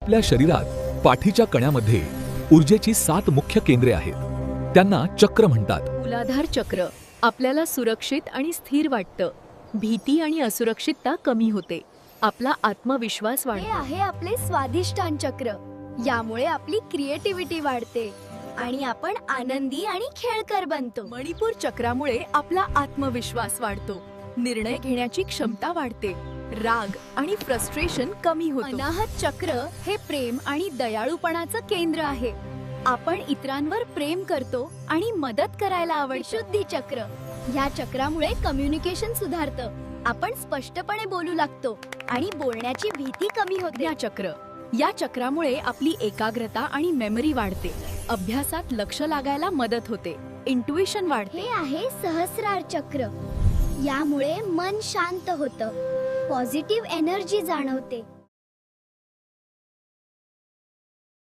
आपल्या शरीरात पाठीच्या कण्यामध्ये ऊर्जेची 7 मुख्य केंद्रे आहेत. त्यांना चक्र म्हणतात. मूलाधार चक्र आपल्याला सुरक्षित आणि स्थिर वाटतं. भीती आणि असुरक्षितता कमी होते. आपला आत्मविश्वास हे वाढतो. आहे आपले स्वादिष्टान चक्र. यामुळे आपली क्रिएटिव्हिटी वाढते आणि आपण आनंदी आणि खेळकर बनतो. मणिपूर चक्रामुळे आपला आत्मविश्वास वाढतो. निर्णय घेण्याची क्षमता वाढते. राग आणि फ्रस्ट्रेशन कमी होतं. अनाहत चक्र हे प्रेम आणि दयाळूपणाचं केंद्र आहे. आपण इतरांवर प्रेम करतो आणि मदत करायला आवडतं. शुद्धी चक्र या चक्रामुळे कम्युनिकेशन सुधारतं. आपण स्पष्टपणे बोलू लागतो आणि बोलण्याची भीती कमी होते. या चक्रामुळे आपली एकाग्रता आणि मेमरी वाढते. अभ्यासात लक्ष लागायला मदत होते. इंट्युइशन वाढते. हे आहे सहस्रार चक्र. यामुळे मन शांत होतं. पॉझिटिव्ह एनर्जी जाणवते.